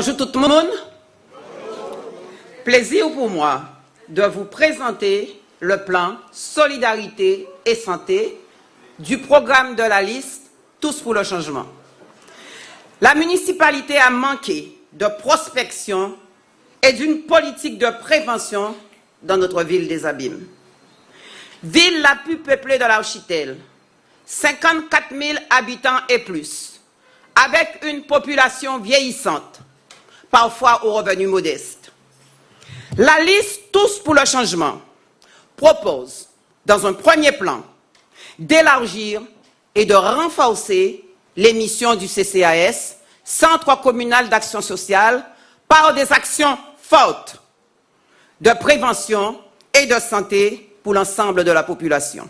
Bonjour tout le monde. Plaisir pour moi de vous présenter le plan Solidarité et Santé du programme de la liste Tous pour le changement. La municipalité a manqué de prospection et d'une politique de prévention dans notre ville des Abîmes. Ville la plus peuplée de l'Archipel, 54 000 habitants et plus, avec une population vieillissante, parfois aux revenus modestes. La liste Tous pour le changement propose, dans un premier plan, d'élargir et de renforcer les missions du CCAS, Centre communal d'action sociale, par des actions fortes de prévention et de santé pour l'ensemble de la population.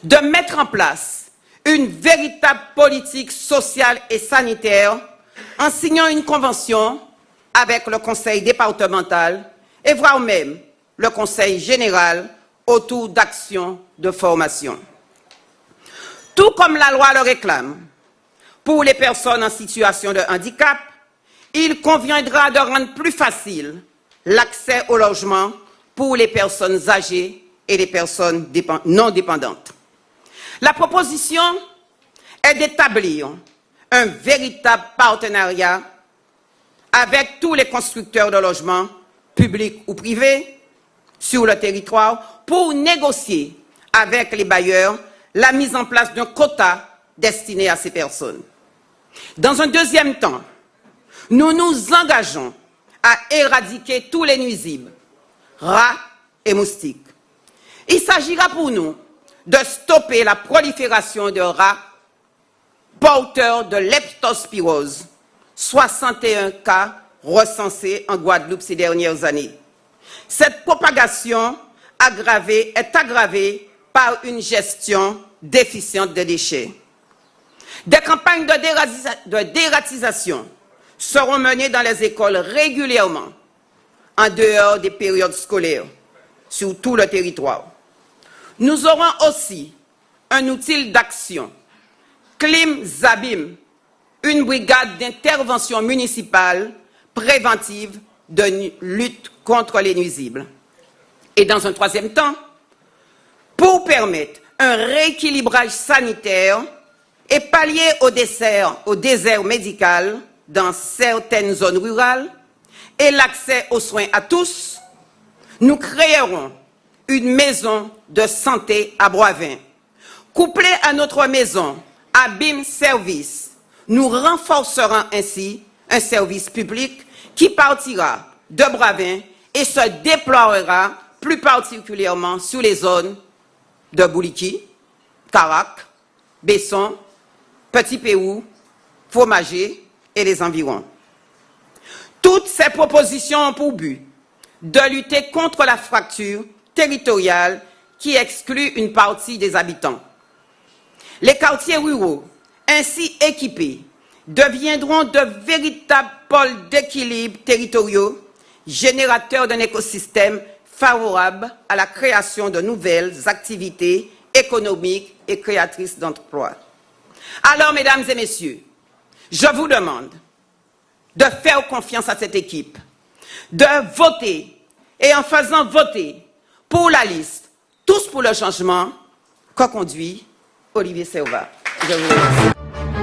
De mettre en place une véritable politique sociale et sanitaire en signant une convention avec le conseil départemental et voire même le conseil général autour d'actions de formation. Tout comme la loi le réclame, pour les personnes en situation de handicap, il conviendra de rendre plus facile l'accès au logement pour les personnes âgées et les personnes non dépendantes. La proposition est d'établir un véritable partenariat avec tous les constructeurs de logements, publics ou privés, sur le territoire pour négocier avec les bailleurs la mise en place d'un quota destiné à ces personnes. Dans un deuxième temps, nous nous engageons à éradiquer tous les nuisibles, rats et moustiques. Il s'agira pour nous de stopper la prolifération de rats porteurs de leptospirose, 61 cas recensés en Guadeloupe ces dernières années. Cette propagation est aggravée par une gestion déficiente des déchets. Des campagnes de dératisation seront menées dans les écoles régulièrement, en dehors des périodes scolaires, sur tout le territoire. Nous aurons aussi un outil d'action, Clim Zabim, une brigade d'intervention municipale préventive de lutte contre les nuisibles. Et dans un troisième temps, pour permettre un rééquilibrage sanitaire et pallier au désert médical dans certaines zones rurales et l'accès aux soins à tous, nous créerons une maison de santé à Boivin. Couplée à notre maison Abîme Service, nous renforcerons ainsi un service public qui partira de Boivin et se déploiera plus particulièrement sur les zones de Bouliki, Carac, Besson, Petit Pérou, Fromager et les environs. Toutes ces propositions ont pour but de lutter contre la fracture territoriale qui exclut une partie des habitants. Les quartiers ruraux, ainsi équipés, deviendront de véritables pôles d'équilibre territoriaux, générateurs d'un écosystème favorable à la création de nouvelles activités économiques et créatrices d'emplois. Alors, mesdames et messieurs, je vous demande de faire confiance à cette équipe, de voter et en faisant voter pour la liste Tous pour le changement, co-conduit Olivier Servat. Je vous remercie.